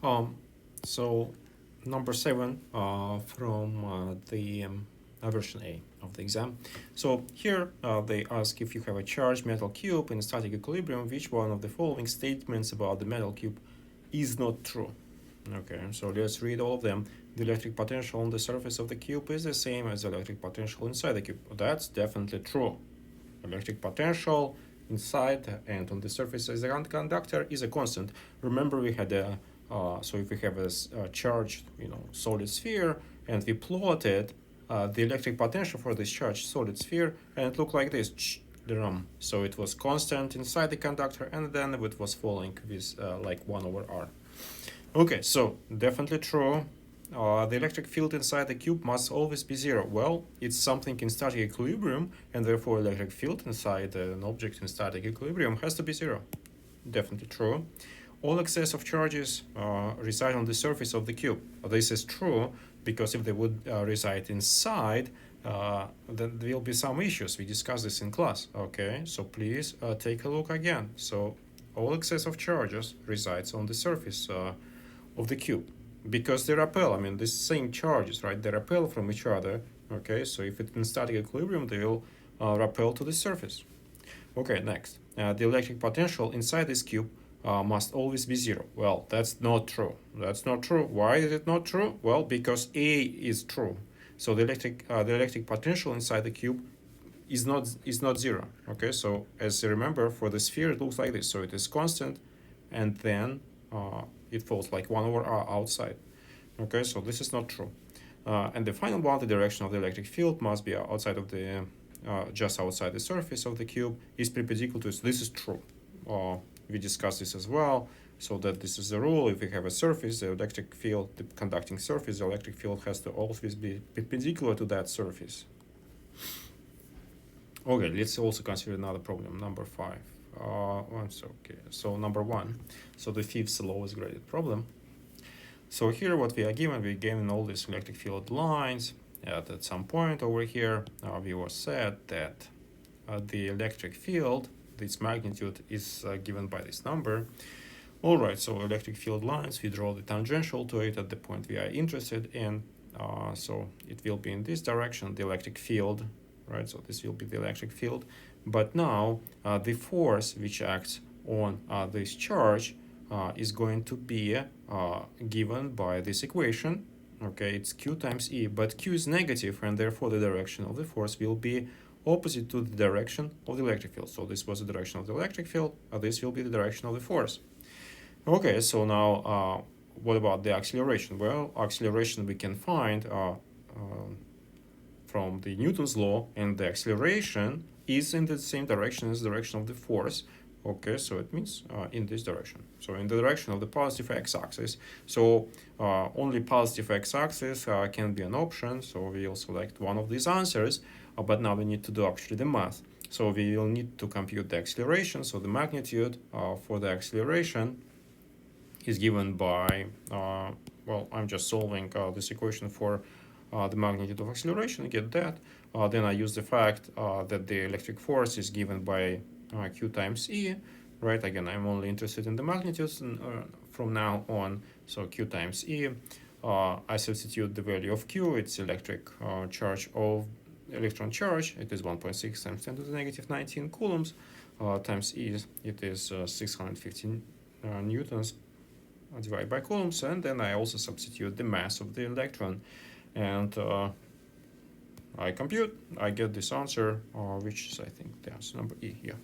Um, so number 7 from the version A of the exam. So here they ask if you have a charged metal cube in static equilibrium, which one of the following statements about the metal cube is not true? Okay, so let's read all of them. The electric potential on the surface of the cube is the same as the electric potential inside the cube. That's definitely true. Electric potential inside and on the surface as a conductor is a constant. Remember, we had a so if we have a charged, solid sphere, and we plotted the electric potential for this charged solid sphere, and it looked like this. So it was constant inside the conductor, and then it was falling with like 1 over r. Okay, so definitely true. The electric field inside the cube must always be zero. Well, it's something in static equilibrium, and therefore electric field inside an object in static equilibrium has to be zero. Definitely true. All excess of charges reside on the surface of the cube. This is true because if they would reside inside, then there will be some issues. We discussed this in class. Okay, so please take a look again. So all excess of charges resides on the surface of the cube because they repel. I mean, the same charges, right? They repel from each other. Okay, so if it's in static equilibrium, they will repel to the surface. Okay, next. The electric potential inside this cube must always be zero. Well, that's not true. That's not true. Why is it not true? Well, because A is true. So the electric potential inside the cube is not zero. Okay, so as you remember, for the sphere, it looks like this. So it is constant, and then it falls like 1 over r outside. Okay, so this is not true. And the final one, the direction of the electric field must be outside of the just outside the surface of the cube is perpendicular to it. This is true. We discussed this as well. So that this is the rule. If we have a surface, the electric field, the conducting surface, the electric field has to always be perpendicular to that surface. Okay, let's also consider another problem, number 5. Okay, so number 1. So the fifth lowest graded problem. So here what we're given all these electric field lines. At some point over here, we were said that the electric field, this magnitude is given by this number. All right, so electric field lines, we draw the tangential to it at the point we are interested in. So it will be in this direction, the electric field, right? So this will be the electric field. But now the force which acts on this charge is going to be given by this equation. Okay, it's Q times E, but Q is negative, and therefore the direction of the force will be opposite to the direction of the electric field. So this was the direction of the electric field, this will be the direction of the force. Okay, so now what about the acceleration? Well, acceleration we can find from the Newton's law, and the acceleration is in the same direction as the direction of the force. Okay, so it means in this direction. So in the direction of the positive x-axis. So only positive x-axis can be an option. So we will select one of these answers. But now we need to do actually the math. So we will need to compute the acceleration. So the magnitude for the acceleration is given by, well, I'm just solving this equation for the magnitude of acceleration, get that. Then I use the fact that the electric force is given by Q times E, right? Again, I'm only interested in the magnitudes from now on. So Q times E, I substitute the value of Q, it's electric charge of electron charge, it is 1.6 times 10 to the negative 19 coulombs, times E, it is 615 newtons divided by coulombs, and then I also substitute the mass of the electron, and I compute, I get this answer, which is, I think, the answer number E here.